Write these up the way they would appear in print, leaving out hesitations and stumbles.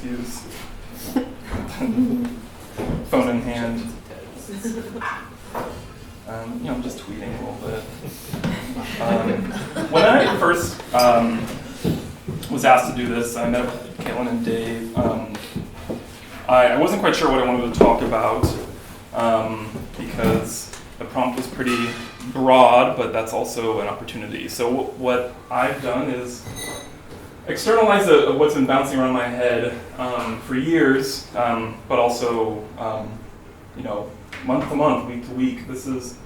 excuse. Phone in hand. I'm just tweeting a little bit. When I first was asked to do this, I met with Caitlin and Dave. I wasn't quite sure what I wanted to talk about because the prompt was pretty broad, but that's also an opportunity. So what I've done is externalize what's been bouncing around my head for years, but also month to month, week to week. This is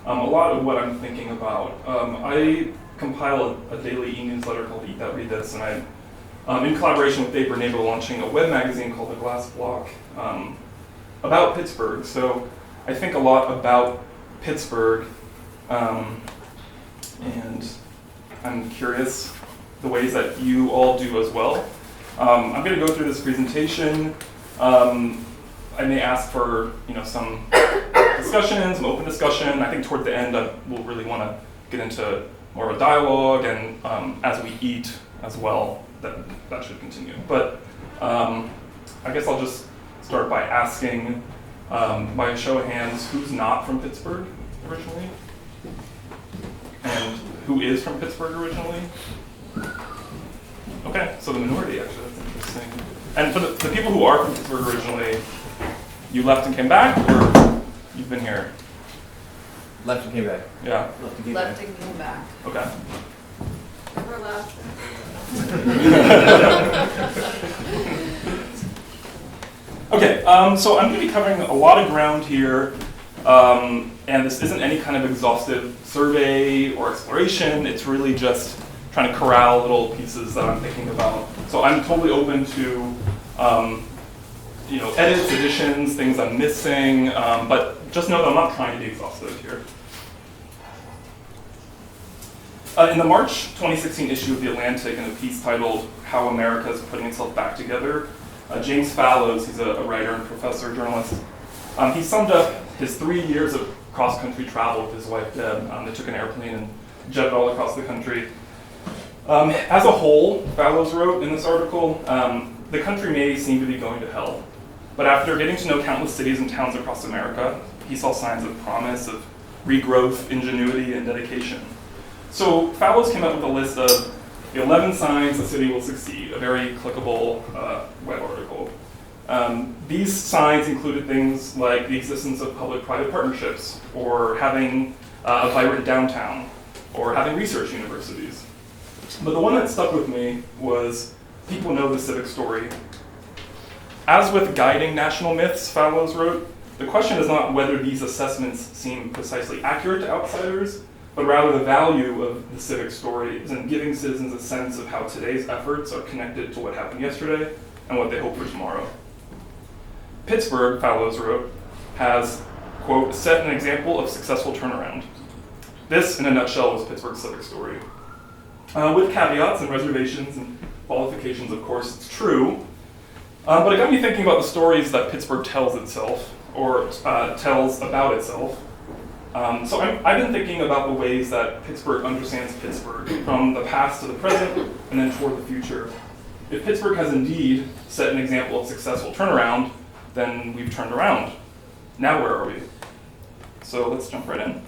a lot of what I'm thinking about. I compile a daily e-newsletter called Eat That Read This, and I'm in collaboration with Dave Bernabel launching a web magazine called The Glass Block about Pittsburgh. So I think a lot about Pittsburgh, and I'm curious the ways that you all do as well. I'm going to go through this presentation. I may ask for some discussion, some open discussion. I think toward the end we'll really want to get into more of a dialogue, and as we eat as well, that should continue. But I guess I'll just start by asking, by a show of hands, who's not from Pittsburgh originally? And who is from Pittsburgh originally? Okay, so the minority, actually, that's interesting. And for the people who are from Pittsburgh originally, you left and came back, or you've been here? Left and came back. Yeah. Left and came back. Okay. Never left. Okay, so I'm going to be covering a lot of ground here, and this isn't any kind of exhaustive survey or exploration. It's really just trying to corral little pieces that I'm thinking about. So I'm totally open to edits, additions, things I'm missing, but just know that I'm not trying to be exhaustive here. In the March 2016 issue of The Atlantic, in a piece titled How America is Putting Itself Back Together, James Fallows, he's a writer and professor, journalist, he summed up his 3 years of cross-country travel with his wife, Deb. They took an airplane and jetted all across the country. As a whole, Fallows wrote in this article, the country may seem to be going to hell. But after getting to know countless cities and towns across America, he saw signs of promise, of regrowth, ingenuity, and dedication. So Fallows came up with a list of the 11 signs the city will succeed, a very clickable web article. These signs included things like the existence of public-private partnerships, or having a vibrant downtown, or having research universities. But the one that stuck with me was people know the civic story. As with guiding national myths, Fallows wrote, the question is not whether these assessments seem precisely accurate to outsiders, but rather the value of the civic story is in giving citizens a sense of how today's efforts are connected to what happened yesterday and what they hope for tomorrow. Pittsburgh, Fallows wrote, has, quote, set an example of successful turnaround. This, in a nutshell, was Pittsburgh's civic story. With caveats and reservations and qualifications, of course, it's true. But it got me thinking about the stories that Pittsburgh tells itself, or tells about itself. So I've been thinking about the ways that Pittsburgh understands Pittsburgh, from the past to the present, and then toward the future. If Pittsburgh has indeed set an example of successful turnaround, then we've turned around. Now where are we? So let's jump right in.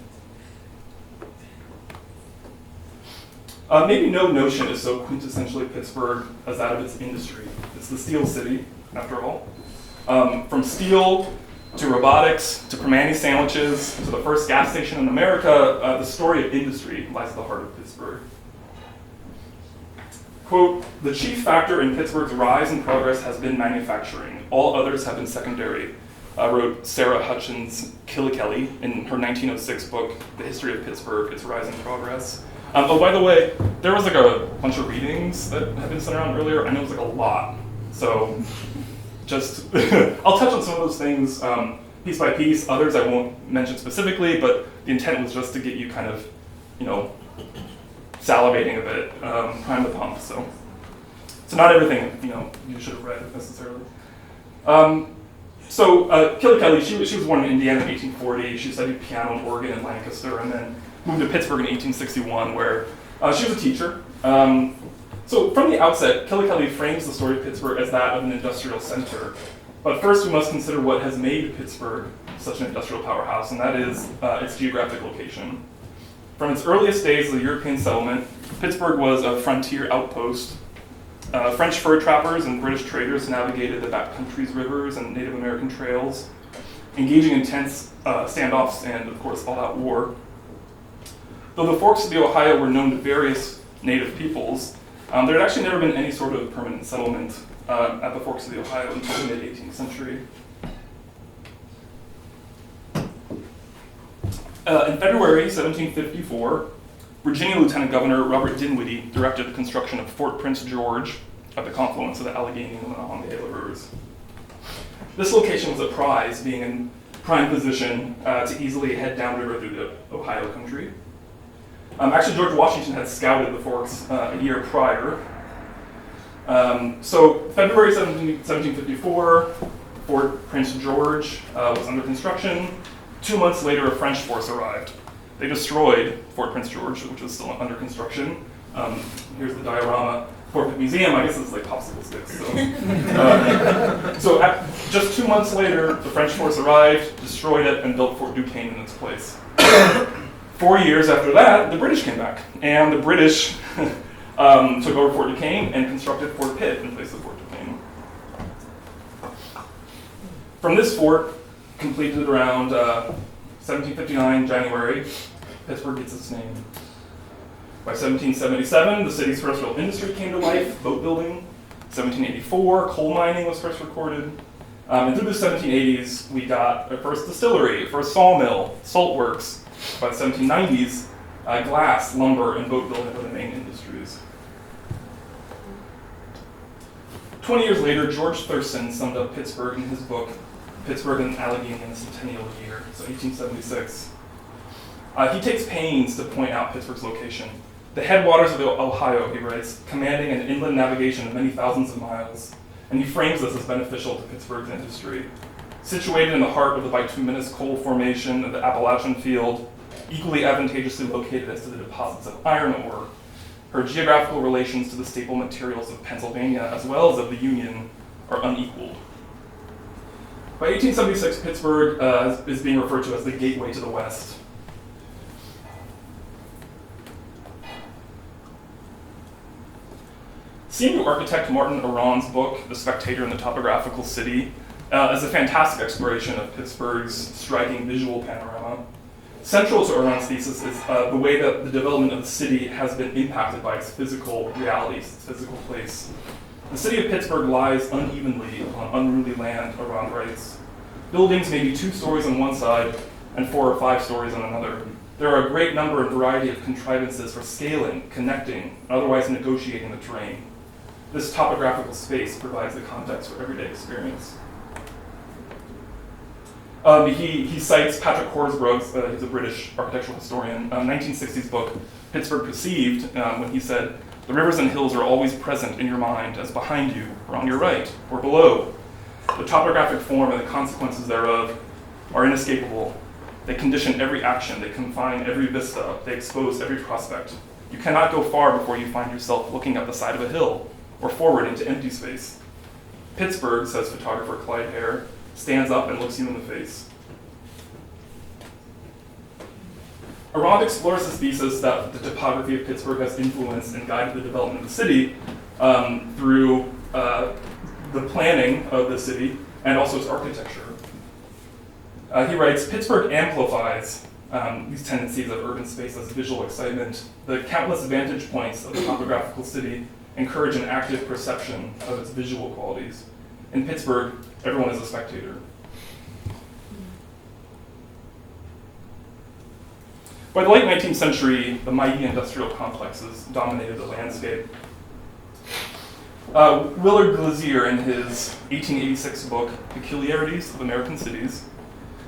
Maybe no notion is so quintessentially Pittsburgh as that of its industry. It's the steel city, after all. From steel to robotics to Primanti sandwiches to the first gas station in America, the story of industry lies at the heart of Pittsburgh. Quote, the chief factor in Pittsburgh's rise and progress has been manufacturing. All others have been secondary, wrote Sarah Hutchins Killikelly in her 1906 book, The History of Pittsburgh, Its Rise and Progress. Oh, by the way, there was like a bunch of readings that had been sent around earlier. I know it was like a lot. So just, I'll touch on some of those things piece by piece. Others I won't mention specifically, but the intent was just to get you kind of, salivating a bit, prime the pump. So not everything, you should have read necessarily. Killikelly, she was born in Indiana in 1840. She studied piano and organ in Lancaster, and then moved to Pittsburgh in 1861, where she was a teacher. So from the outset, Killikelly frames the story of Pittsburgh as that of an industrial center. But first we must consider what has made Pittsburgh such an industrial powerhouse, and that is its geographic location. From its earliest days as a European settlement, Pittsburgh was a frontier outpost. French fur trappers and British traders navigated the backcountry's rivers and Native American trails, engaging in intense standoffs and, of course, all-out war. Though the forks of the Ohio were known to various native peoples, there had actually never been any sort of permanent settlement at the forks of the Ohio until the mid-18th century. In February 1754, Virginia Lieutenant Governor Robert Dinwiddie directed the construction of Fort Prince George at the confluence of the Allegheny and the Monongahela rivers. This location was a prize, being in prime position to easily head downriver through the Ohio country. Actually, George Washington had scouted the forks a year prior. So February 1754, Fort Prince George was under construction. 2 months later, a French force arrived. They destroyed Fort Prince George, which was still under construction. Here's the diorama. Fort Pitt Museum, I guess it's like popsicle sticks. So just 2 months later, the French force arrived, destroyed it, and built Fort Duquesne in its place. 4 years after that, the British came back, and the British took over Fort Duquesne and constructed Fort Pitt in place of Fort Duquesne. From this fort, completed around 1759 January, Pittsburgh gets its name. By 1777, the city's first real industry came to life, boat building. 1784, coal mining was first recorded. And through the 1780s, we got our first distillery, first sawmill, salt works. By the 1790s, glass, lumber, and boat building were the main industries. 20 years later, George Thurston summed up Pittsburgh in his book, Pittsburgh and Allegheny in the Centennial Year, so 1876. He takes pains to point out Pittsburgh's location. The headwaters of the Ohio, he writes, commanding an inland navigation of many thousands of miles, and he frames this as beneficial to Pittsburgh's industry. Situated in the heart of the bituminous coal formation of the Appalachian field, equally advantageously located as to the deposits of iron ore, her geographical relations to the staple materials of Pennsylvania as well as of the Union are unequaled. By 1876, Pittsburgh is being referred to as the gateway to the West. Senior architect Martin Aron's book, The Spectator and the Topographical City, is a fantastic exploration of Pittsburgh's striking visual panorama. Central to Aron's thesis is the way that the development of the city has been impacted by its physical realities, its physical place. The city of Pittsburgh lies unevenly on unruly land, Aron writes. Buildings may be 2 stories on one side and 4 or 5 stories on another. There are a great number and variety of contrivances for scaling, connecting, and otherwise negotiating the terrain. This topographical space provides the context for everyday experience. He cites Patrick Horsbroughe's, he's a British architectural historian, 1960s book, Pittsburgh Perceived, when he said, "The rivers and hills are always present in your mind as behind you, or on your right, or below. The topographic form and the consequences thereof are inescapable. They condition every action, they confine every vista, they expose every prospect. You cannot go far before you find yourself looking up the side of a hill, or forward into empty space. Pittsburgh," says photographer Clyde Hare, "stands up and looks you in the face." Aron explores his thesis that the topography of Pittsburgh has influenced and guided the development of the city through the planning of the city and also its architecture. He writes, "Pittsburgh amplifies these tendencies of urban space as visual excitement. The countless vantage points of the topographical city encourage an active perception of its visual qualities. In Pittsburgh, everyone is a spectator." By the late 19th century, the mighty industrial complexes dominated the landscape. Willard Glazier, in his 1886 book, Peculiarities of American Cities,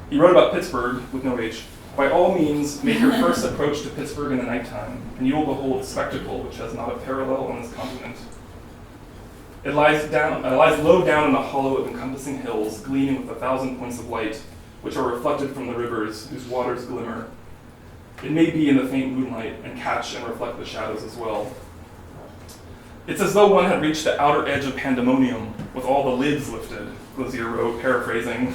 he wrote about Pittsburgh, with no H, "By all means, make your first approach to Pittsburgh in the nighttime, and you will behold a spectacle which has not a parallel on this continent. It lies low down in a hollow of encompassing hills, gleaming with 1,000 points of light, which are reflected from the rivers, whose waters glimmer. It may be in the faint moonlight, and catch and reflect the shadows as well. It's as though one had reached the outer edge of pandemonium with all the lids lifted, Glazier wrote, paraphrasing,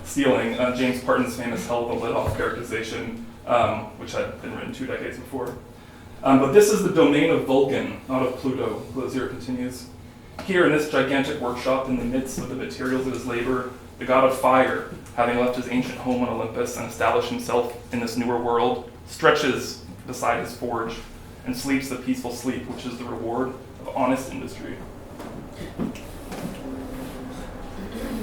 stealing James Parton's famous hell of a lid off characterization, which had been written 2 decades before. But this is the domain of Vulcan, not of Pluto, Glazier continues. Here in this gigantic workshop, in the midst of the materials of his labor, the god of fire, having left his ancient home on Olympus and established himself in this newer world, stretches beside his forge and sleeps the peaceful sleep, which is the reward of honest industry.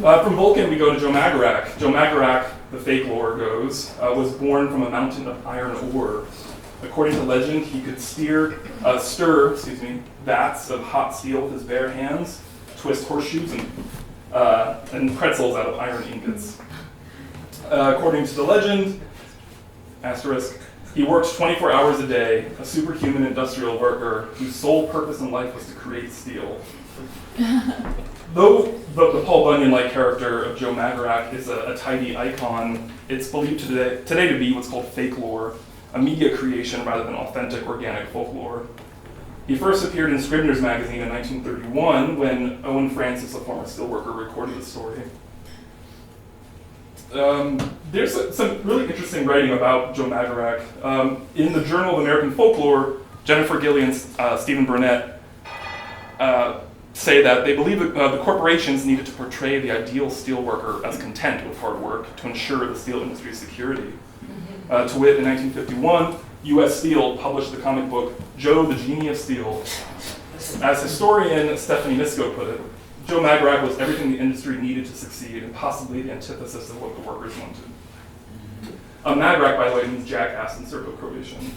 From Vulcan, we go to Joe Magarac. Joe Magarac, the fake lore goes, was born from a mountain of iron ore. According to legend, he could stir vats of hot steel with his bare hands, twist horseshoes and pretzels out of iron ingots. According to the legend, asterisk, he worked 24 hours a day, a superhuman industrial worker whose sole purpose in life was to create steel. Though the Paul Bunyan-like character of Joe Magarac is a tidy icon, it's believed today to be what's called fake lore, a media creation rather than authentic organic folklore. He first appeared in Scribner's magazine in 1931 when Owen Francis, a former steelworker, recorded the story. There's some really interesting writing about Joe Magarac. In the Journal of American Folklore, Jennifer Gillian and Stephen Burnett say that they believe that the corporations needed to portray the ideal steelworker as content with hard work to ensure the steel industry's security. To wit, in 1951, U.S. Steel published the comic book Joe the Genie of Steel. As historian Stephanie Misko put it, Joe Magarac was everything the industry needed to succeed and possibly the antithesis of what the workers wanted. Magarac, by the way, means jackass in Serbo-Croatian.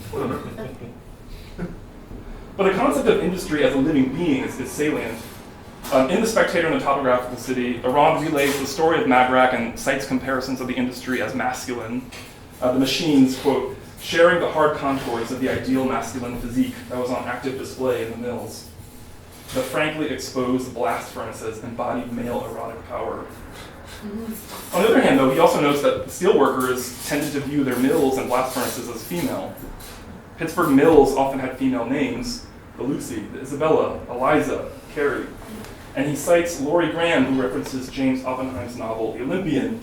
But the concept of industry as a living being is salient. In The Spectator and the Topographical City, Arand relays the story of Magarac and cites comparisons of the industry as masculine. The machines, quote, sharing the hard contours of the ideal masculine physique that was on active display in the mills. The frankly exposed blast furnaces embodied male erotic power. On the other hand, though, he also notes that steelworkers tended to view their mills and blast furnaces as female. Pittsburgh mills often had female names, the Lucy, the Isabella, Eliza, Carrie. And he cites Laurie Graham, who references James Oppenheim's novel, The Olympian,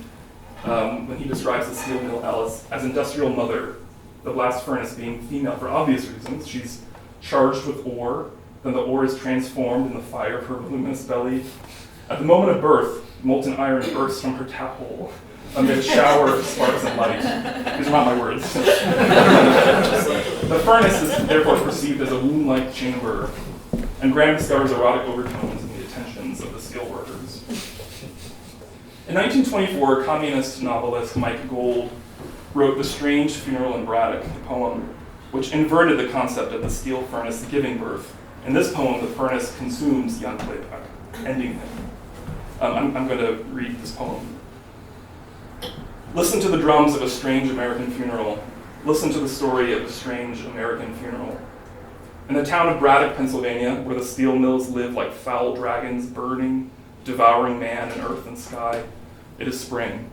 when he describes the steel mill as industrial mother, the blast furnace being female for obvious reasons. She's charged with ore, then the ore is transformed in the fire of her voluminous belly. At the moment of birth, molten iron bursts from her tap hole amid a shower of sparks and light. These are not my words. The furnace is therefore perceived as a womb-like chamber, and Graham discovers erotic overtones in the attentions of the steel workers. In 1924, communist novelist Mike Gold wrote The Strange Funeral in Braddock, a poem which inverted the concept of the steel furnace giving birth. In this poem, the furnace consumes Jan Klepak, ending him. I'm going to read this poem. Listen to the drums of a strange American funeral. Listen to the story of a strange American funeral. In the town of Braddock, Pennsylvania, where the steel mills live like foul dragons burning, devouring man and earth and sky, it is spring.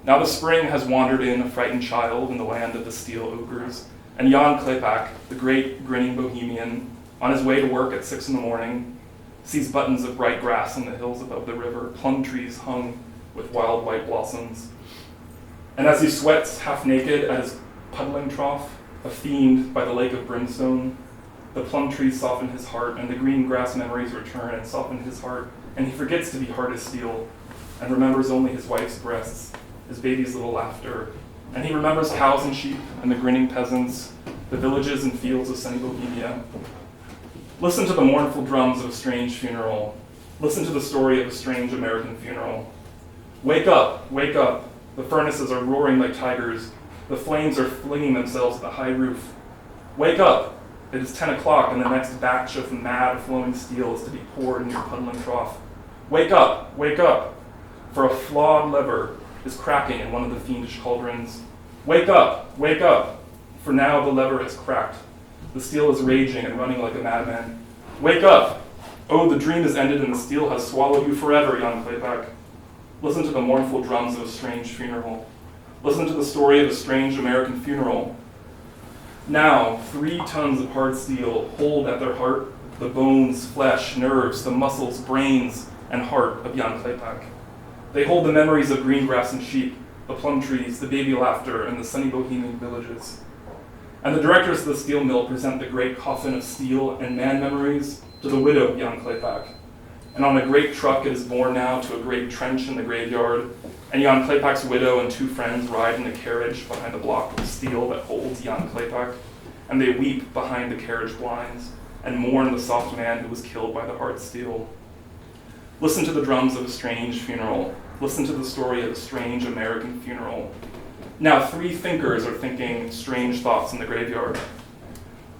Now the spring has wandered in, a frightened child, in the land of the steel ogres, and Jan Klepak, the great grinning bohemian, on his way to work at 6 a.m, sees buttons of bright grass on the hills above the river, plum trees hung with wild white blossoms. And as he sweats half naked at his puddling trough, a fiend by the lake of brimstone, the plum trees soften his heart, and the green grass memories return and soften his heart, and he forgets to be hard as steel, and remembers only his wife's breasts, his baby's little laughter, and he remembers cows and sheep and the grinning peasants, the villages and fields of sunny Bohemia. Listen to the mournful drums of a strange funeral. Listen to the story of a strange American funeral. Wake up, wake up. The furnaces are roaring like tigers. The flames are flinging themselves at the high roof. Wake up. It is 10 o'clock and the next batch of mad flowing steel is to be poured in your puddling trough. Wake up, wake up. For a flawed lever is cracking in one of the fiendish cauldrons. Wake up, wake up. For now the lever is cracked. The steel is raging and running like a madman. Wake up! Oh, the dream is ended and the steel has swallowed you forever, Jan Klepak. Listen to the mournful drums of a strange funeral. Listen to the story of a strange American funeral. Now, 3 tons of hard steel hold at their heart the bones, flesh, nerves, the muscles, brains, and heart of Jan Klepak. They hold the memories of green grass and sheep, the plum trees, the baby laughter, and the sunny Bohemian villages. And the directors of the steel mill present the great coffin of steel and man memories to the widow Jan Klepak. And on a great truck it is borne now to a great trench in the graveyard, and Jan Klepak's widow and two friends ride in a carriage behind the block of steel that holds Jan Klepak, and they weep behind the carriage blinds and mourn the soft man who was killed by the hard steel. Listen to the drums of a strange funeral. Listen to the story of a strange American funeral. Now 3 thinkers are thinking strange thoughts in the graveyard.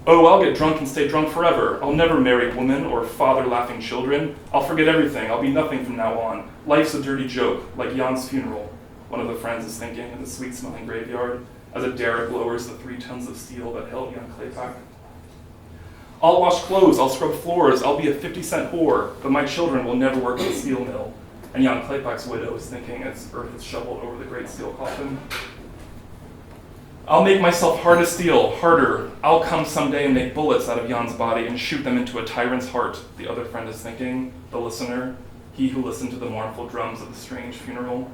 Oh, I'll get drunk and stay drunk forever. I'll never marry women or father laughing children. I'll forget everything. I'll be nothing from now on. Life's a dirty joke, like Jan's funeral, one of the friends is thinking in the sweet-smelling graveyard as a derrick lowers the 3 tons of steel that held Jan Klepak. I'll wash clothes, I'll scrub floors, I'll be a 50-cent whore, but my children will never work at the steel mill. And Jan Klepak's widow is thinking as earth is shoveled over the great steel coffin. I'll make myself hard as steel, harder. I'll come someday and make bullets out of Jan's body and shoot them into a tyrant's heart, the other friend is thinking, the listener, he who listened to the mournful drums of the strange funeral,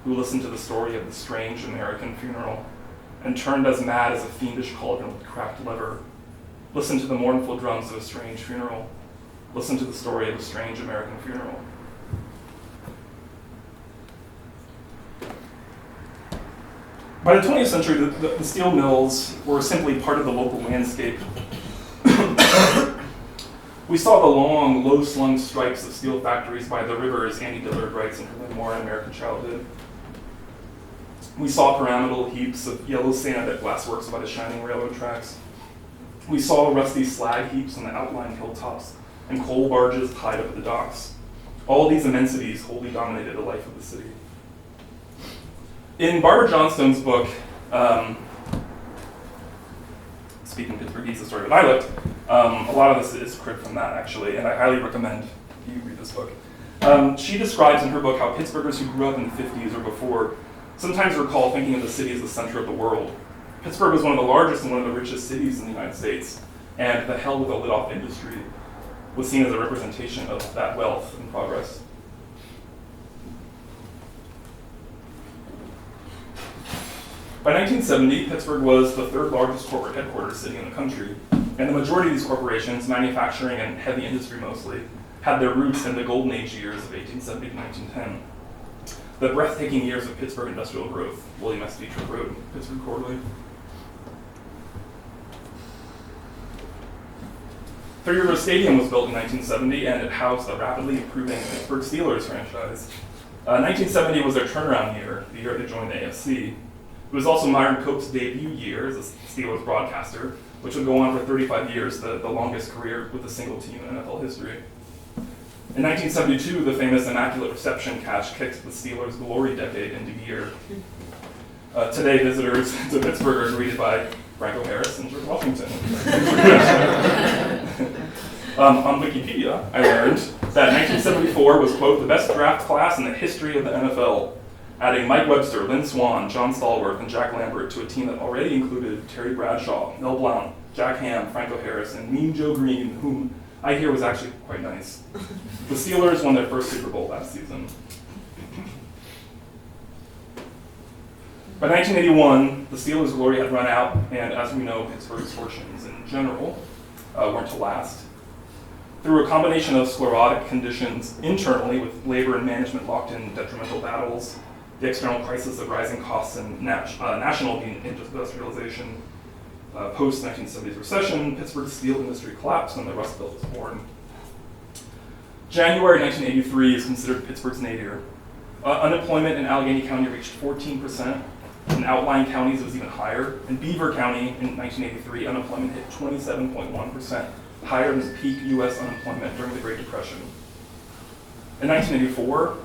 who listened to the story of the strange American funeral, and turned as mad as a fiendish cauldron with cracked lever. Listen to the mournful drums of a strange funeral. Listen to the story of a strange American funeral. By the 20th century, the steel mills were simply part of the local landscape. We saw the long, low-slung stripes of steel factories by the river, as Annie Dillard writes in her memoir, American Childhood. We saw pyramidal heaps of yellow sand at glassworks by the shining railroad tracks. We saw rusty slag heaps on the outlying hilltops and coal barges tied up at the docks. All these immensities wholly dominated the life of the city. In Barbara Johnstone's book, Speaking Pittsburghese, the Story of an Islet, a lot of this is cribbed from that, actually, and I highly recommend you read this book. She describes in her book how Pittsburghers who grew up in the 50s or before sometimes recall thinking of the city as the center of the world. Pittsburgh was one of the largest and one of the richest cities in the United States, and the hell with a lit-off industry was seen as a representation of that wealth and progress. By 1970, Pittsburgh was the 3rd largest corporate headquarters city in the country, and the majority of these corporations, manufacturing and heavy industry mostly, had their roots in the golden age years of 1870 to 1910. The breathtaking years of Pittsburgh industrial growth, William S. Dietrich wrote in Pittsburgh Quarterly. Three Rivers Stadium was built in 1970, and it housed the rapidly improving Pittsburgh Steelers franchise. 1970 was their turnaround year, the year they joined the AFC. It was also Myron Cope's debut year as a Steelers broadcaster, which would go on for 35 years, the longest career with a single team in NFL history. In 1972, the famous Immaculate Reception catch kicked the Steelers' glory decade into gear. Today, visitors to Pittsburgh are greeted by Franco Harris and George Washington. On Wikipedia, I learned that 1974 was, quote, the best draft class in the history of the NFL, adding Mike Webster, Lynn Swann, John Stallworth, and Jack Lambert to a team that already included Terry Bradshaw, Mel Blount, Jack Ham, Franco Harris, and Mean Joe Green, whom I hear was actually quite nice. The Steelers won their first Super Bowl last season. By 1981, the Steelers' glory had run out, and as we know, Pittsburgh's fortunes in general weren't to last. Through a combination of sclerotic conditions internally, with labor and management locked in detrimental battles, the external crisis of rising costs and national industrialization, post-1970s recession, Pittsburgh's steel industry collapsed and the Rust Belt was born. January 1983 is considered Pittsburgh's nadir. Unemployment in Allegheny County reached 14%. In outlying counties, it was even higher. In Beaver County, in 1983, unemployment hit 27.1%, higher than peak U.S. unemployment during the Great Depression. In 1984,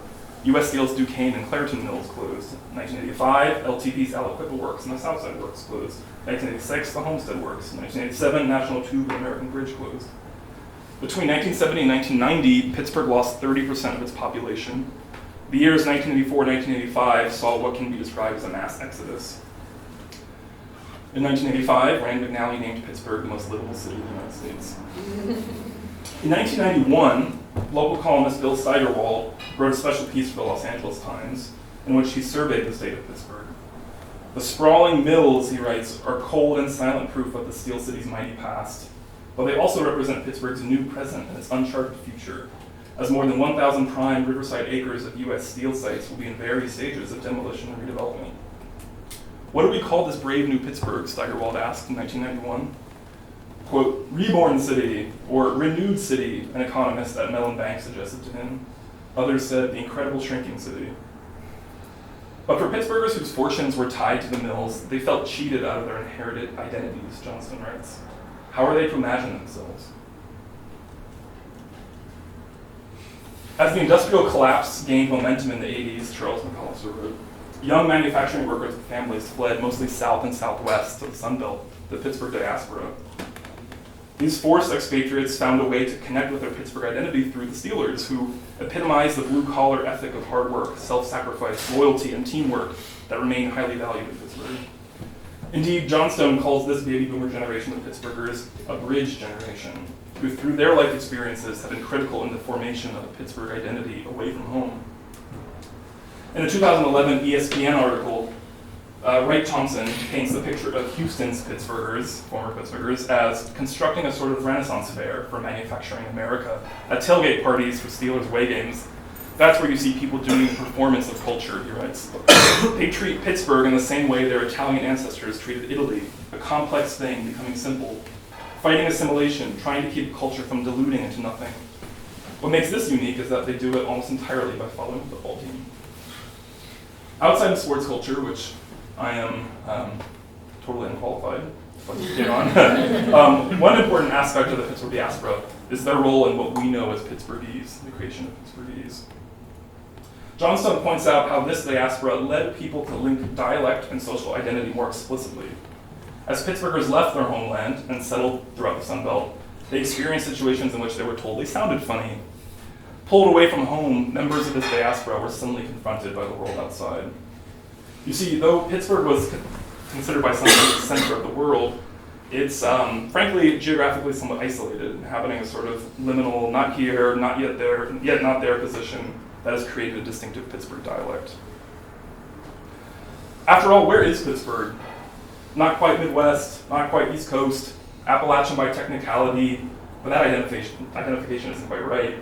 U.S. Steel's Duquesne and Clairton mills closed. In 1985, LTP's Aliquippa Works and the Southside Works closed. In 1986, the Homestead Works. In 1987, National Tube and American Bridge closed. Between 1970 and 1990, Pittsburgh lost 30% of its population. The years 1984-1985 saw what can be described as a mass exodus. In 1985, Rand McNally named Pittsburgh the most livable city in the United States. In 1991, local columnist Bill Steigerwald wrote a special piece for the Los Angeles Times in which he surveyed the state of Pittsburgh. The sprawling mills, he writes, are cold and silent proof of the Steel City's mighty past, but they also represent Pittsburgh's new present and its uncharted future, as more than 1,000 prime riverside acres of U.S. steel sites will be in various stages of demolition and redevelopment. What do we call this brave new Pittsburgh, Steigerwald asked in 1991. Quote, reborn city, or renewed city, an economist at Mellon Bank suggested to him. Others said the incredible shrinking city. But for Pittsburghers whose fortunes were tied to the mills, they felt cheated out of their inherited identities, Johnston writes. How are they to imagine themselves? As the industrial collapse gained momentum in the 80s, Charles McCollister wrote, young manufacturing workers and families fled mostly south and southwest to the Sun Belt, the Pittsburgh diaspora. These forced expatriates found a way to connect with their Pittsburgh identity through the Steelers, who epitomized the blue-collar ethic of hard work, self-sacrifice, loyalty, and teamwork that remain highly valued in Pittsburgh. Indeed, Johnstone calls this baby boomer generation of Pittsburghers a bridge generation, who through their life experiences have been critical in the formation of a Pittsburgh identity away from home. In a 2011 ESPN article, Wright Thompson paints the picture of Houston's Pittsburghers, former Pittsburghers, as constructing a sort of Renaissance fair for manufacturing America at tailgate parties for Steelers away games. That's where you see people doing the performance of culture, he writes. They treat Pittsburgh in the same way their Italian ancestors treated Italy, a complex thing becoming simple, fighting assimilation, trying to keep culture from diluting into nothing. What makes this unique is that they do it almost entirely by following the football team. Outside of sports culture, which I am totally unqualified to get on. One important aspect of the Pittsburgh diaspora is their role in what we know as Pittsburghese, the creation of Pittsburghese. Johnstone points out how this diaspora led people to link dialect and social identity more explicitly. As Pittsburghers left their homeland and settled throughout the Sun Belt, they experienced situations in which they were told they sounded funny. Pulled away from home, members of this diaspora were suddenly confronted by the world outside. You see, though Pittsburgh was considered by some the center of the world, it's frankly geographically somewhat isolated, inhabiting a sort of liminal, not here, not yet there, yet not there position that has created a distinctive Pittsburgh dialect. After all, where is Pittsburgh? Not quite Midwest, not quite East Coast, Appalachian by technicality, but that identification isn't quite right.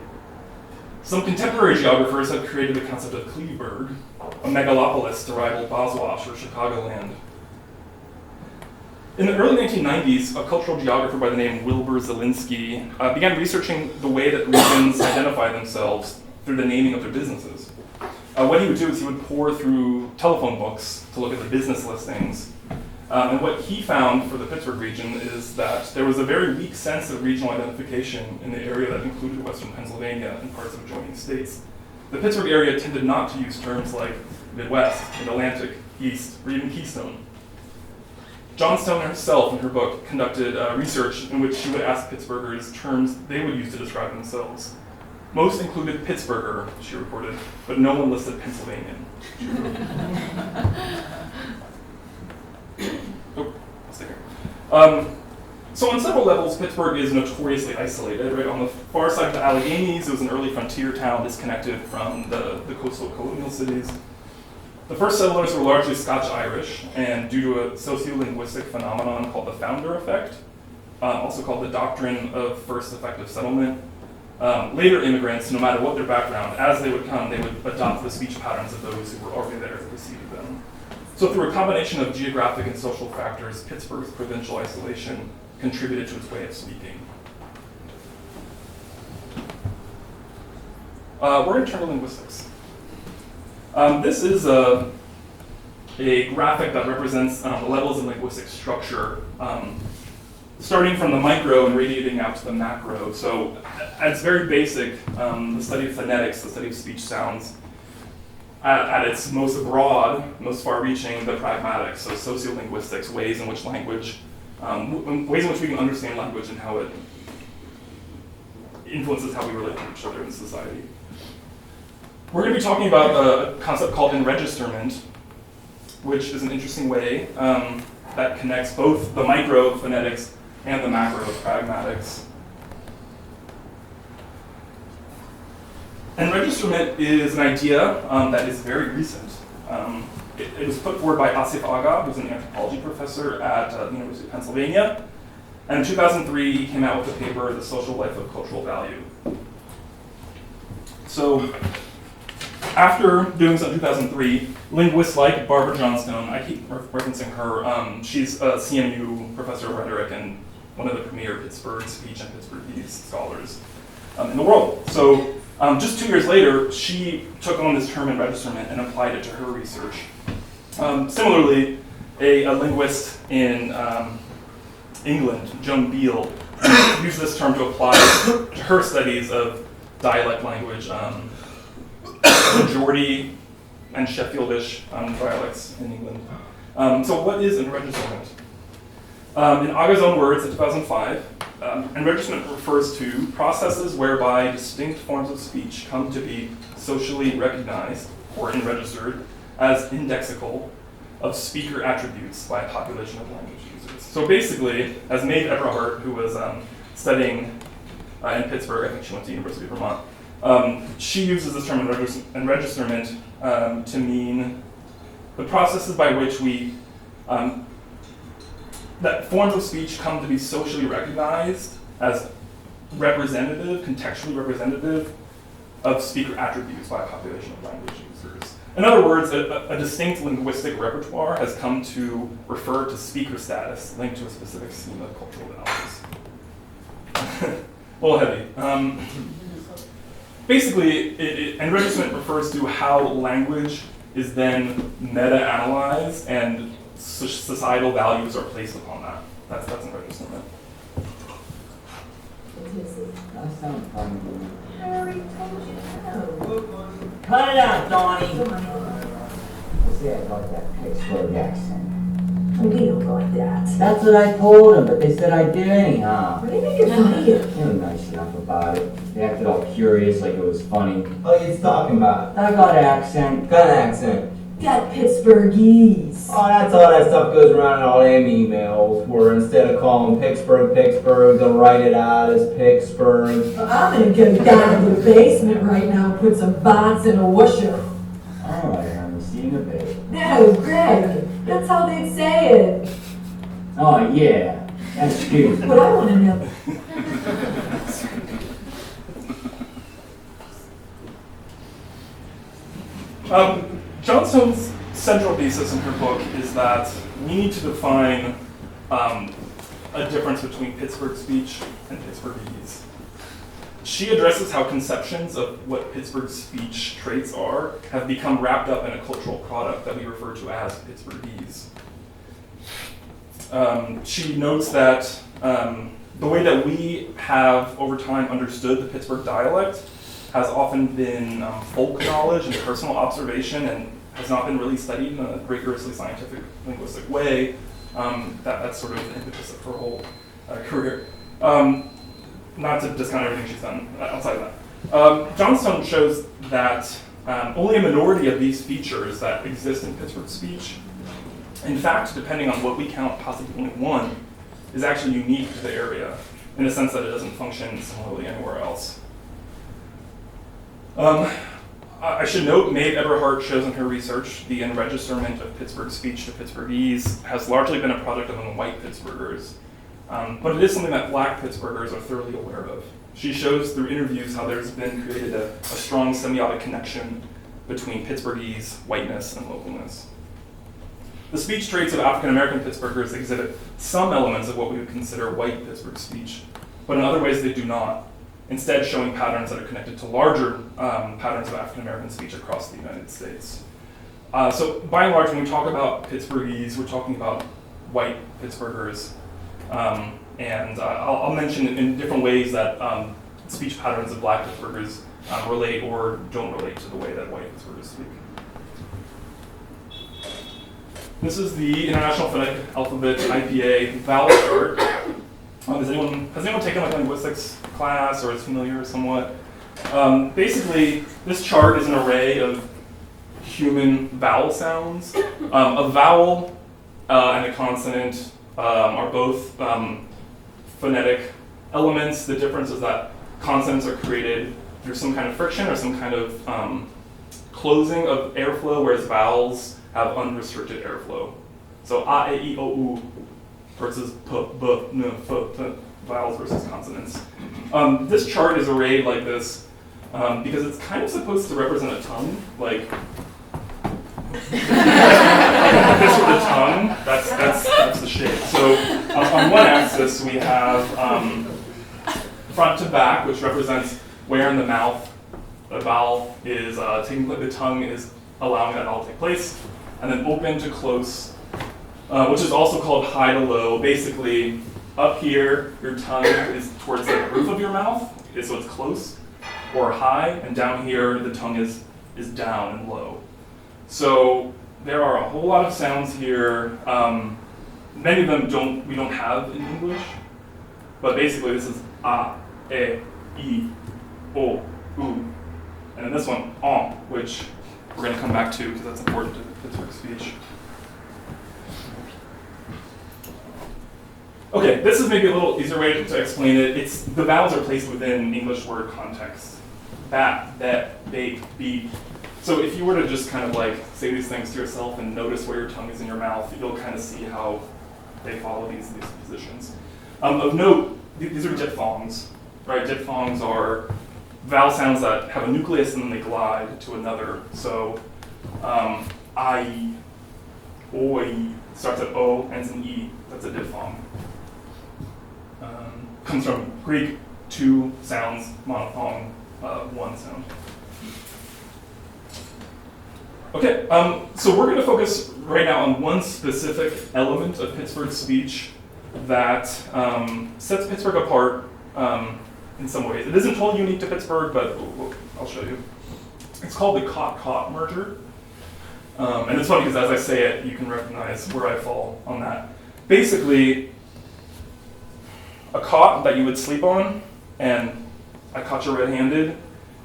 Some contemporary geographers have created the concept of Cleveburg, a megalopolis to rival Boswash or Chicagoland. In the early 1990s, a cultural geographer by the name Wilbur Zielinski began researching the way that regions identify themselves through the naming of their businesses. What he would do is he would pore through telephone books to look at the business listings. And what he found for the Pittsburgh region is that there was a very weak sense of regional identification in the area that included western Pennsylvania and parts of adjoining states. The Pittsburgh area tended not to use terms like Midwest, Mid-Atlantic, East, or even Keystone. Johnstone herself, in her book, conducted research in which she would ask Pittsburghers terms they would use to describe themselves. Most included Pittsburgher, she reported, but no one listed Pennsylvanian. Oh, I'll stay here. So on several levels, Pittsburgh is notoriously isolated. Right on the far side of the Alleghenies, it was an early frontier town disconnected from the coastal colonial cities. The first settlers were largely Scotch-Irish, and due to a sociolinguistic phenomenon called the founder effect, also called the doctrine of first effective settlement, later immigrants, no matter what their background, as they would come, they would adopt the speech patterns of those who were already there that preceded them. So through a combination of geographic and social factors, Pittsburgh's provincial isolation contributed to its way of speaking. We're going to turn to linguistics. This is a graphic that represents the levels of linguistic structure, starting from the micro and radiating out to the macro. So at its very basic, the study of phonetics, the study of speech sounds, at its most broad, most far-reaching, the pragmatics, so sociolinguistics, ways in which we can understand language and how it influences how we relate to each other in society. We're going to be talking about a concept called enregisterment, which is an interesting way that connects both the micro phonetics and the macro pragmatics. Enregistrement is an idea that is very recent. It was put forward by Asif Agha, who's an anthropology professor at the University of Pennsylvania. And in 2003, he came out with the paper, The Social Life of Cultural Value. So after doing so in 2003, linguists like Barbara Johnstone, I keep referencing her, she's a CMU professor of rhetoric and one of the premier Pittsburgh speech and Pittsburghese scholars in the world. So just 2 years later, she took on this term enregistrement and applied it to her research. Similarly, a linguist in England, Joan Beale, used this term to apply to her studies of dialect language, Geordie and Sheffieldish dialects in England. So what is enregistrement? In Agha's own words in 2005, enregistrement refers to processes whereby distinct forms of speech come to be socially recognized or enregistered as indexical of speaker attributes by a population of language users. So basically, as Maeve Eberhardt, who was studying in Pittsburgh, I think she went to the University of Vermont, she uses this term enregistrement to mean the processes by which that forms of speech come to be socially recognized as representative, contextually representative of speaker attributes by a population of language users. In other words, a distinct linguistic repertoire has come to refer to speaker status linked to a specific scheme of cultural values. A little heavy. Basically, enregistrement refers to how language is then meta-analyzed and societal values are placed upon that. That's enregistrement. That sounds fun. I already told you no. Cut it out, Donnie! I say I got that Pittsburgh accent. We don't like that. That's what I told them, but they said I did anyhow. What do you make it funny? They were nice enough about it. They acted all curious like it was funny. What are you talking about? I got an accent. Got an accent. That Pittsburghese. Oh, that's all that stuff goes around in all them emails, where instead of calling Pittsburgh, they'll write it out as Pittsburgh. Well, I'm gonna go down to the basement right now and put some bots in a wusher. Alright, I'm seeing a bit. No, Greg. That's how they'd say it. Oh yeah, that's cute. What I wanna know. Johnstone's central thesis in her book is that we need to define a difference between Pittsburgh speech and Pittsburghese. She addresses how conceptions of what Pittsburgh speech traits are have become wrapped up in a cultural product that we refer to as Pittsburghese. She notes that the way that we have over time understood the Pittsburgh dialect has often been folk knowledge and personal observation and has not been really studied in a rigorously scientific linguistic way. That's sort of the impetus of her whole career. Not to discount everything she's done outside of that. Johnstone shows that only a minority of these features that exist in Pittsburgh speech, in fact, depending on what we count, possibly only one, is actually unique to the area in the sense that it doesn't function similarly anywhere else. I should note, Maeve Eberhardt shows in her research the enregistrement of Pittsburgh speech to Pittsburghese has largely been a product among white Pittsburghers, but it is something that black Pittsburghers are thoroughly aware of. She shows through interviews how there's been created a strong semiotic connection between Pittsburghese, whiteness, and localness. The speech traits of African American Pittsburghers exhibit some elements of what we would consider white Pittsburgh speech, but in other ways they do not, instead showing patterns that are connected to larger patterns of African American speech across the United States. So by and large, when we talk about Pittsburghese, we're talking about white Pittsburghers, and I'll mention in different ways that speech patterns of black Pittsburghers relate or don't relate to the way that white Pittsburghers speak. This is the International Phonetic Alphabet IPA vowel chart. Has anyone taken like a linguistics class or is familiar somewhat? Basically, this chart is an array of human vowel sounds. A vowel and a consonant are both phonetic elements. The difference is that consonants are created there's some kind of friction or some kind of closing of airflow, whereas vowels have unrestricted airflow. So a, e, I, o, u versus p, b, n, f, t, vowels versus consonants. This chart is arrayed like this because it's kind of supposed to represent a tongue, like this with a tongue. That's the shape. So on one axis we have front to back, which represents where in the mouth the vowel is taking place, the tongue is allowing that vowel to take place, and then open to close, which is also called high to low. Basically, up here, your tongue is towards the roof of your mouth, so it's close or high, and down here, the tongue is down and low. So there are a whole lot of sounds here. Many of them we don't have in English, but basically this is a, e, I, o, u. And then this one, on, which we're going to come back to because that's important to Pittsburgh speech. Okay, this is maybe a little easier way to explain it. The vowels are placed within English word context. Bat, that, bake, beep. So if you were to just kind of like say these things to yourself and notice where your tongue is in your mouth, you'll kind of see how they follow these positions. Of note, these are diphthongs, right? Diphthongs are vowel sounds that have a nucleus and then they glide to another. So, I, oi, starts at o, ends in e. That's a diphthong. Comes from Greek, two sounds, monophthong, one sound. Okay, so we're going to focus right now on one specific element of Pittsburgh speech that sets Pittsburgh apart in some ways. It isn't totally unique to Pittsburgh, but I'll show you. It's called the caught-caught merger. And it's funny because as I say it, you can recognize where I fall on that. Basically, a cot that you would sleep on, and I caught you red-handed.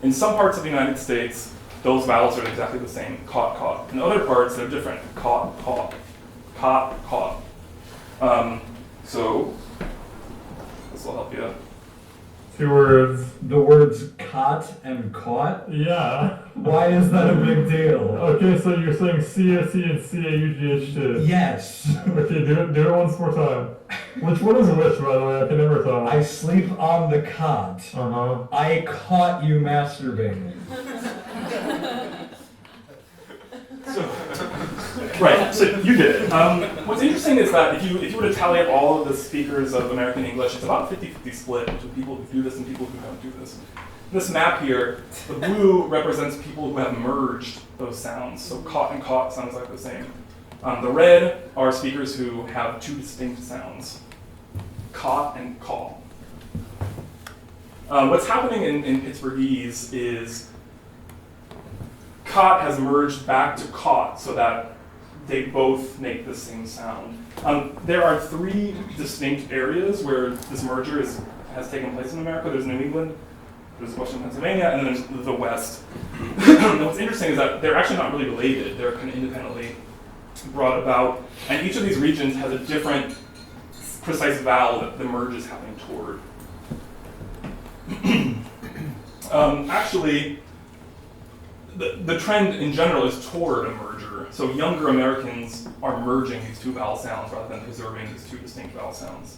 In some parts of the United States, those vowels are exactly the same, caught, caught. In other parts, they're different, caught, caught, caught, caught. So, this will help you. 2 words. The words cot and caught? Yeah. Why is that a big deal? Okay, so you're saying C-A-C and C-A-U-G-H-T. Yes. Okay, do it once more time. Which one is which, by the way? I can never tell. I sleep on the cot. Uh-huh. I caught you masturbating. Right, so you did it. What's interesting is that if you were to tally up all of the speakers of American English, it's about a 50-50 split between people who do this and people who don't do this. This map here, the blue represents people who have merged those sounds. So caught and caught sounds like the same. The red are speakers who have two distinct sounds, caught and caw. What's happening in Pittsburghese is caught has merged back to caught so that they both make the same sound. There are 3 distinct areas where this merger has taken place in America. There's New England, there's Western Pennsylvania, and then there's the West. And what's interesting is that they're actually not really related. They're kind of independently brought about. And each of these regions has a different precise vowel that the merge is happening toward. Actually, the trend in general is toward a merger. So younger Americans are merging these 2 vowel sounds rather than preserving these 2 distinct vowel sounds.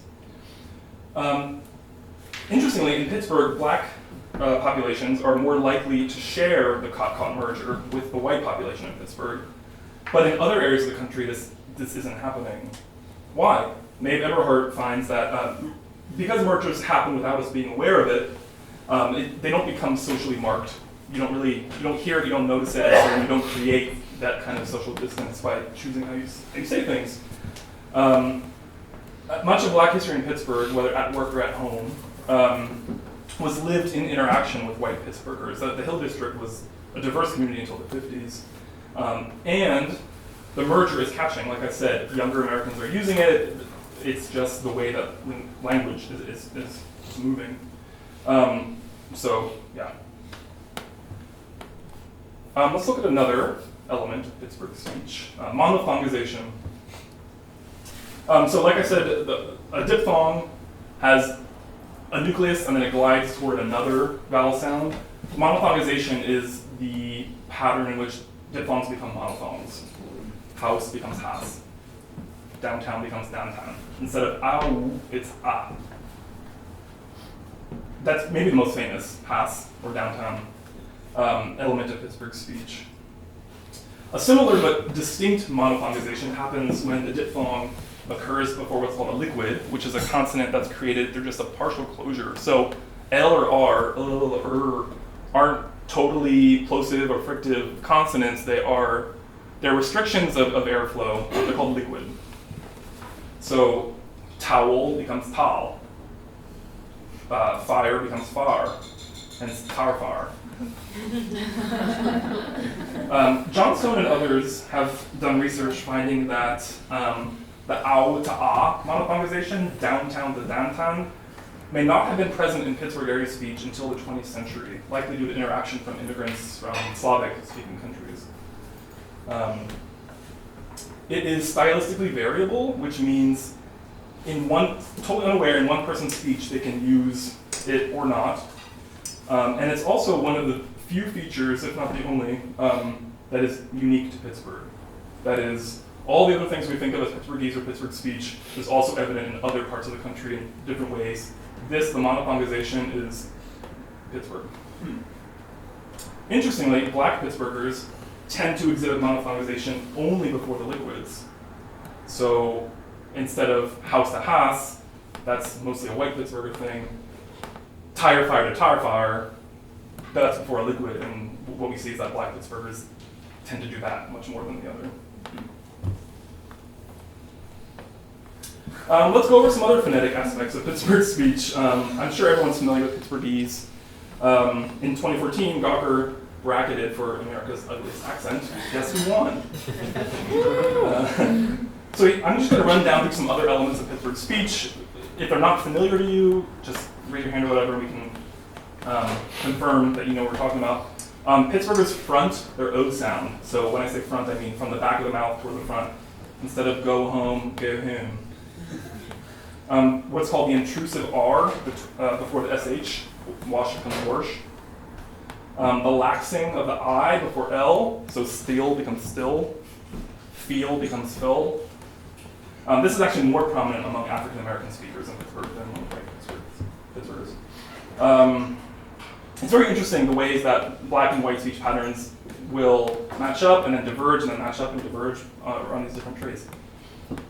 Interestingly, in Pittsburgh, black populations are more likely to share the caught-caught merger with the white population in Pittsburgh. But in other areas of the country, this isn't happening. Why? Maeve Eberhardt finds that because mergers happen without us being aware of it, they don't become socially marked. You don't hear it, you don't notice it, and you don't create that kind of social distance by choosing how you say things. Much of black history in Pittsburgh, whether at work or at home, was lived in interaction with white Pittsburghers. The Hill District was a diverse community until the 50s. And the merger is catching. Like I said, younger Americans are using it. It's just the way that language is moving. So, yeah. Let's look at another element of Pittsburgh speech, monophthongization. So like I said, a diphthong has a nucleus and then it glides toward another vowel sound. Monophthongization is the pattern in which diphthongs become monophthongs. House becomes has. Downtown becomes downtown. Instead of ow, it's ah. That's maybe the most famous has or downtown element of Pittsburgh speech. A similar but distinct monophthongization happens when the diphthong occurs before what's called a liquid, which is a consonant that's created through just a partial closure. So L or R, aren't totally plosive or frictive consonants. They're restrictions of airflow. They're called liquid. So towel becomes tal. Fire becomes far, hence tar-far. Johnstone and others have done research finding that the ow to ah monophthongization, downtown to downtown, may not have been present in Pittsburgh area speech until the 20th century, likely due to interaction from immigrants from Slavic-speaking countries. It is stylistically variable, which means totally unaware in one person's speech, they can use it or not. And it's also one of the few features, if not the only, that is unique to Pittsburgh. That is, all the other things we think of as Pittsburghese or Pittsburgh speech is also evident in other parts of the country in different ways. The monophthongization, is Pittsburgh. Interestingly, black Pittsburghers tend to exhibit monophthongization only before the liquids. So instead of house to has, that's mostly a white Pittsburgher thing. Tire fire to tar fire, that's before a liquid, and what we see is that black Pittsburghers tend to do that much more than the other. Let's go over some other phonetic aspects of Pittsburgh speech. I'm sure everyone's familiar with Pittsburghese. In 2014, Gawker bracketed for America's ugliest accent. Guess who won? So I'm just going to run down through some other elements of Pittsburgh speech. If they're not familiar to you, just raise your hand or whatever, we can confirm that you know what we're talking about. Pittsburghers front their O sound. So when I say front, I mean from the back of the mouth toward the front. Instead of go home, go home. What's called the intrusive R before the SH, wash becomes wash. The laxing of the I before L, so still becomes still. Feel becomes fill. This is actually more prominent among African American speakers in Pittsburgh than among white Pittsburghers. It's very interesting the ways that black and white speech patterns will match up and then diverge and then match up and diverge on these different traits.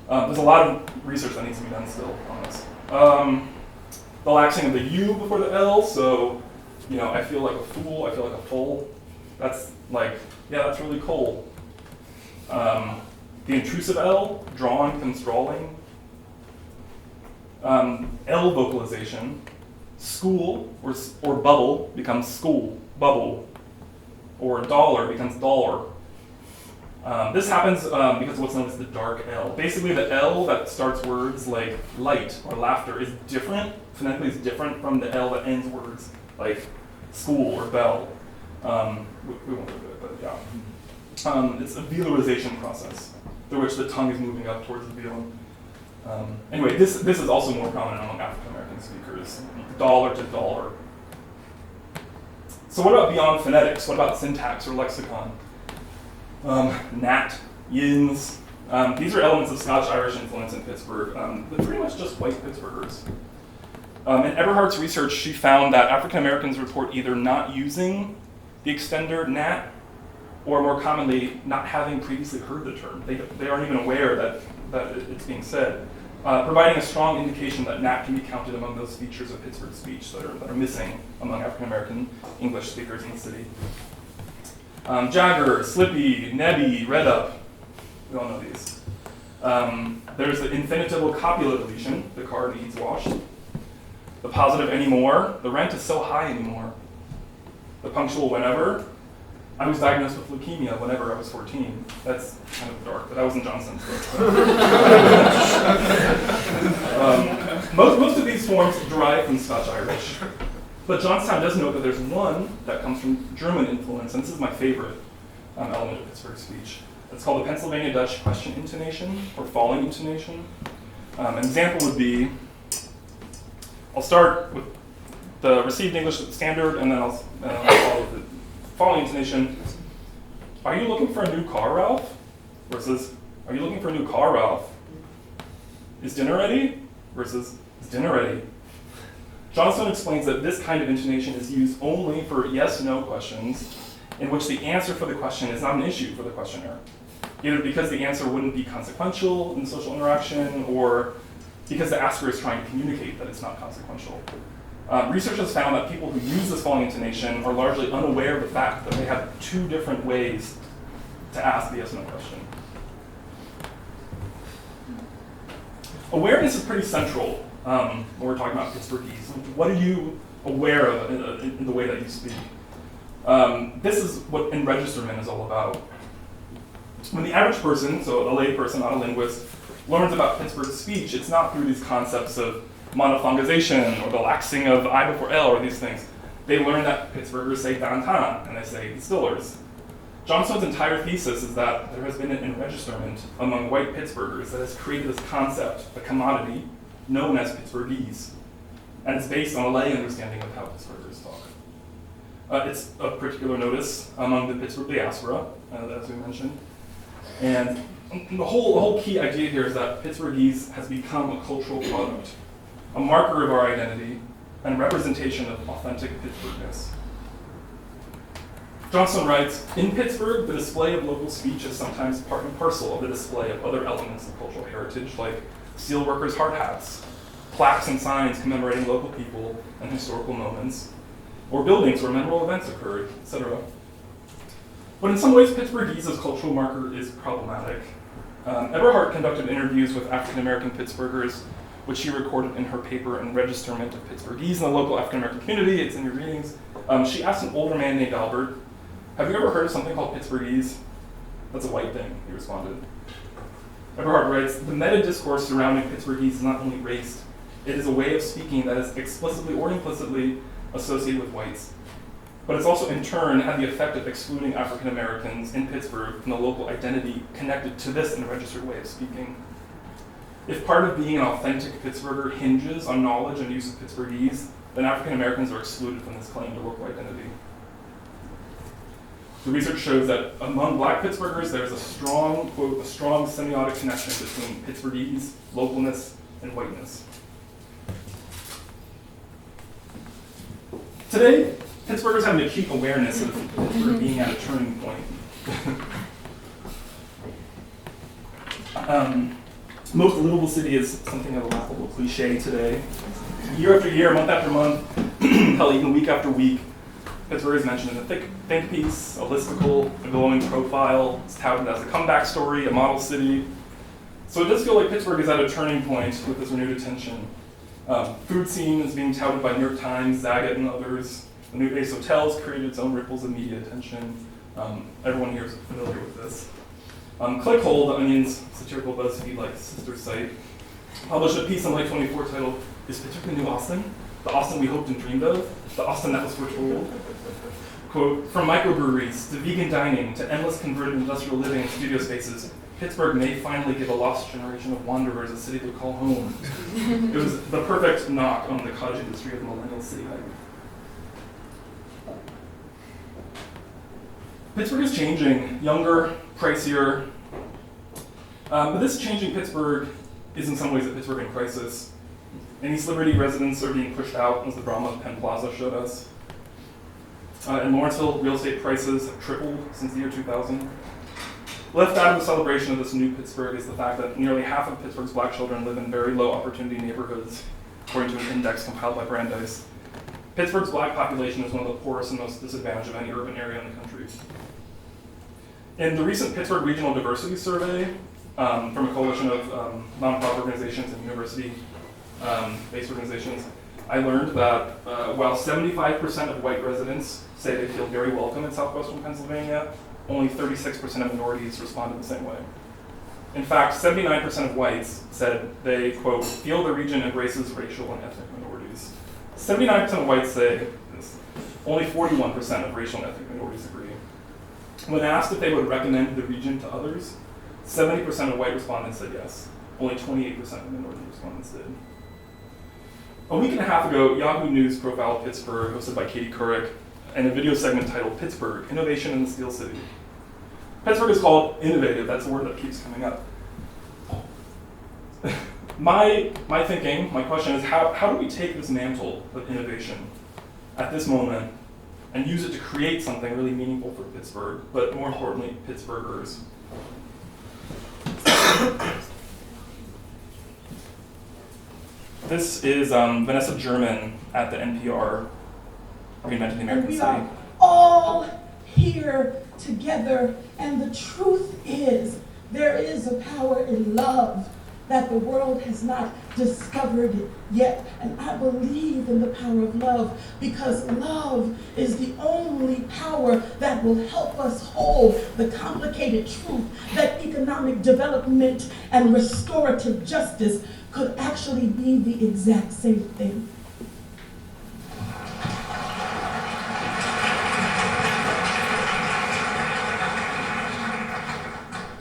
There's a lot of research that needs to be done still on this. The laxing of the U before the L, so, you know, I feel like a fool, I feel like a fool. That's like, yeah, that's really cool. The intrusive L, drawn becomes drawling. L vocalization, school or bubble becomes school, bubble. Or dollar becomes dollar. This happens because of what's known as the dark L. Basically, the L that starts words like light or laughter is different, phonetically is different from the L that ends words like school or bell. We won't go into it, but yeah. It's a velarization process through which the tongue is moving up towards the velum. Anyway, this is also more prominent among African American speakers, dollar to dollar. So what about beyond phonetics? What about syntax or lexicon? Nat, yins. These are elements of Scotch-Irish influence in Pittsburgh, but pretty much just white Pittsburghers. In Eberhardt's research, she found that African Americans report either not using the extender nat, or more commonly, not having previously heard the term. They aren't even aware that it's being said, providing a strong indication that nat can be counted among those features of Pittsburgh speech that are missing among African American English speakers in the city. Jagger, Slippy, Nebby, Red Up, we all know these. There's the infinitival copula deletion, the car needs washed. The positive anymore, the rent is so high anymore. The punctual whenever, I was diagnosed with leukemia whenever I was 14. That's kind of dark, but that was in Johnson's book. Most of these forms derive from Scotch-Irish. But Johnstown does note that there's one that comes from German influence, and this is my favorite element of Pittsburgh speech. It's called the Pennsylvania Dutch question intonation, or falling intonation. An example would be, I'll start with the received English standard, and then I'll follow with the following intonation. Are you looking for a new car, Ralph? Versus, are you looking for a new car, Ralph? Is dinner ready? Versus, is dinner ready? Johnstone explains that this kind of intonation is used only for yes-no questions in which the answer for the question is not an issue for the questioner, either because the answer wouldn't be consequential in social interaction or because the asker is trying to communicate that it's not consequential. Research has found that people who use this following intonation are largely unaware of the fact that they have two different ways to ask the yes-no question. Awareness is pretty central when we're talking about Pittsburghese. What are you aware of in the way that you speak? This is what enregisterment is all about. When the average person, so a lay person, not a linguist, learns about Pittsburgh speech, it's not through these concepts of monophthongization or the laxing of I before L or these things. They learn that Pittsburghers say downtown and they say distillers. Johnstone's entire thesis is that there has been an enregisterment among white Pittsburghers that has created this concept, a commodity, known as Pittsburghese. And it's based on a lay understanding of how Pittsburghers talk. It's of particular notice among the Pittsburgh diaspora, as we mentioned. And the whole key idea here is that Pittsburghese has become a cultural product, a marker of our identity, and representation of authentic Pittsburghness. Johnstone writes, in Pittsburgh, the display of local speech is sometimes part and parcel of the display of other elements of cultural heritage, like steelworkers' hard hats, plaques and signs commemorating local people and historical moments, or buildings where memorable events occurred, etc. But in some ways, Pittsburghese's cultural marker is problematic. Eberhardt conducted interviews with African-American Pittsburghers, which she recorded in her paper Enregisterment of Pittsburghese in the local African-American community. It's in your readings. She asked an older man named Albert, have you ever heard of something called Pittsburghese? That's a white thing, he responded. Eberhardt writes, the meta-discourse surrounding Pittsburghese is not only raced, it is a way of speaking that is explicitly or implicitly associated with whites. But it's also in turn had the effect of excluding African Americans in Pittsburgh from the local identity connected to this unregistered way of speaking. If part of being an authentic Pittsburgher hinges on knowledge and use of Pittsburghese, then African Americans are excluded from this claim to local identity. The research shows that among black Pittsburghers, there's a strong, quote, a strong semiotic connection between Pittsburghese, localness, and whiteness. Today, Pittsburghers have an acute awareness of Pittsburgh being at a turning point. Most livable city is something of a laughable cliche today. Year after year, month after month, hell, even week after week, Pittsburgh is mentioned in a think piece, a listicle, a glowing profile. It's touted as a comeback story, a model city. So it does feel like Pittsburgh is at a turning point with this renewed attention. Food scene is being touted by New York Times, Zagat, and others. The new Ace Hotels created its own ripples of media attention. Everyone here is familiar with this. Clickhole, the Onion's satirical BuzzFeed-like sister site, published a piece on Late 24 titled, Is Pittsburgh the New Austin? The Austin we hoped and dreamed of? The Austin that was foretold? Quote, from microbreweries to vegan dining to endless converted industrial living and studio spaces, Pittsburgh may finally give a lost generation of wanderers a city to call home. It was the perfect knock on the cottage industry of the millennial city hype. Pittsburgh is changing, younger, pricier. But this changing Pittsburgh is in some ways a Pittsburgh in crisis. In East Liberty, residents are being pushed out, as the drama of Penn Plaza showed us. In Lawrenceville, real estate prices have tripled since the year 2000. Left out of the celebration of this new Pittsburgh is the fact that nearly half of Pittsburgh's black children live in very low opportunity neighborhoods, according to an index compiled by Brandeis. Pittsburgh's black population is one of the poorest and most disadvantaged of any urban area in the country. In the recent Pittsburgh Regional Diversity Survey, from a coalition of nonprofit organizations and university-based organizations, I learned that while 75% of white residents say they feel very welcome in southwestern Pennsylvania, only 36% of minorities responded the same way. In fact, 79% of whites said they, quote, feel the region embraces racial and ethnic minorities. 79% of whites say this. Only 41% of racial and ethnic minorities agree. When asked if they would recommend the region to others, 70% of white respondents said yes. Only 28% of minority respondents did. A week and a half ago, Yahoo News profiled Pittsburgh, hosted by Katie Couric, in a video segment titled Pittsburgh, Innovation in the Steel City. Pittsburgh is called innovative, that's a word that keeps coming up. My thinking, my question is, how do we take this mantle of innovation at this moment and use it to create something really meaningful for Pittsburgh, but more importantly, Pittsburghers? This is Vanessa German at the NPR, Reinventing the American And we City. are all here together, and the truth is, there is a power in love that the world has not discovered yet. And I believe in the power of love, because love is the only power that will help us hold the complicated truth that economic development and restorative justice could actually be the exact same thing.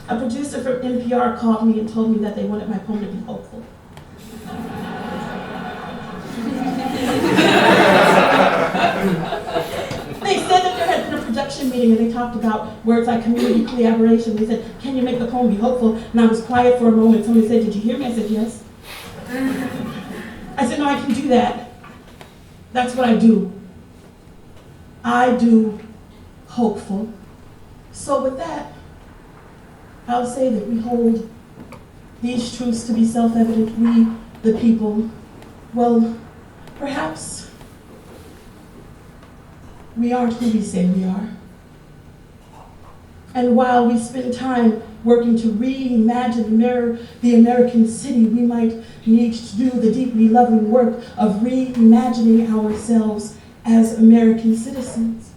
A producer from NPR called me and told me that they wanted my poem to be hopeful. They said that there had been a production meeting and they talked about words like community collaboration. They said, can you make the poem be hopeful? And I was quiet for a moment. Somebody said, did you hear me? I said, yes. I said, no, I can do that. That's what I do. I do hopeful. So with that, I'll say that we hold these truths to be self-evident. We, the people, well, perhaps we aren't who we say we are. And while we spend time working to reimagine the American city, we might need to do the deeply loving work of reimagining ourselves as American citizens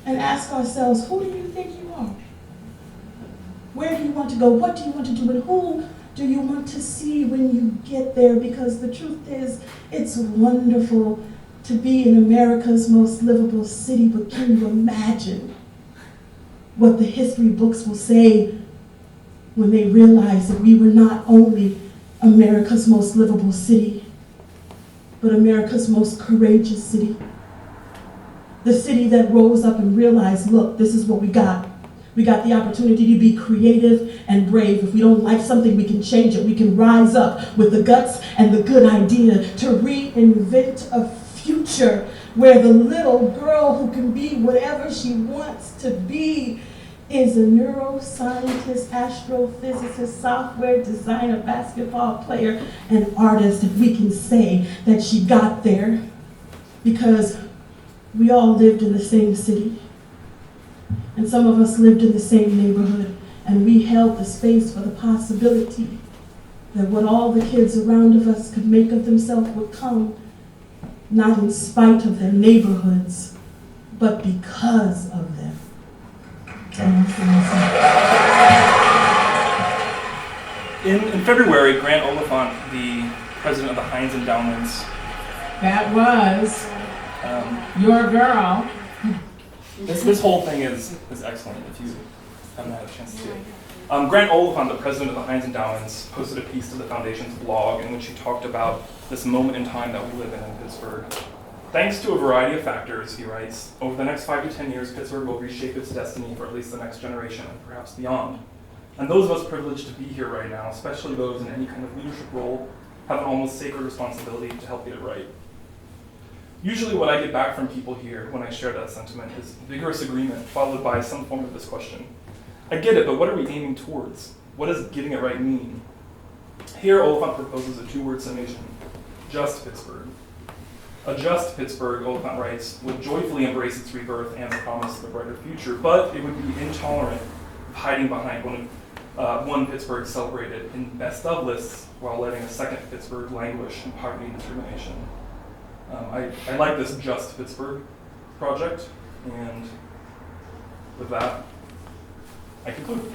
and ask ourselves, who do you think you are? Where do you want to go? What do you want to do? And who do you want to see when you get there? Because the truth is, it's wonderful to be in America's most livable city, but can you imagine what the history books will say when they realize that we were not only America's most livable city, but America's most courageous city? The city that rose up and realized, look, this is what we got. We got the opportunity to be creative and brave. If we don't like something, we can change it. We can rise up with the guts and the good idea to reinvent a future where the little girl who can be whatever she wants to be is a neuroscientist, astrophysicist, software designer, basketball player, and artist. If we can say that she got there because we all lived in the same city. And some of us lived in the same neighborhood, and we held the space for the possibility that what all the kids around of us could make of themselves would come, not in spite of their neighborhoods, but because of them. In February, Grant Oliphant, the president of the Heinz Endowments, That was your girl. This whole thing is excellent if you haven't had a chance to see it. Grant Oliphant, the president of the Heinz Endowments, posted a piece to the Foundation's blog in which he talked about this moment in time that we live in Pittsburgh. Thanks to a variety of factors, he writes, over the next 5 to 10 years, Pittsburgh will reshape its destiny for at least the next generation and perhaps beyond. And those of us privileged to be here right now, especially those in any kind of leadership role, have an almost sacred responsibility to help get it right. Usually what I get back from people here when I share that sentiment is vigorous agreement followed by some form of this question. I get it, but what are we aiming towards? What does getting it right mean? Here, Oliphant proposes a 2-word summation, just Pittsburgh. A just Pittsburgh, Oliphant writes, would joyfully embrace its rebirth and the promise of a brighter future, but it would be intolerant of hiding behind one Pittsburgh celebrated in best of lists while letting a second Pittsburgh languish in poverty and discrimination. I like this Just Pittsburgh project, and with that, I conclude.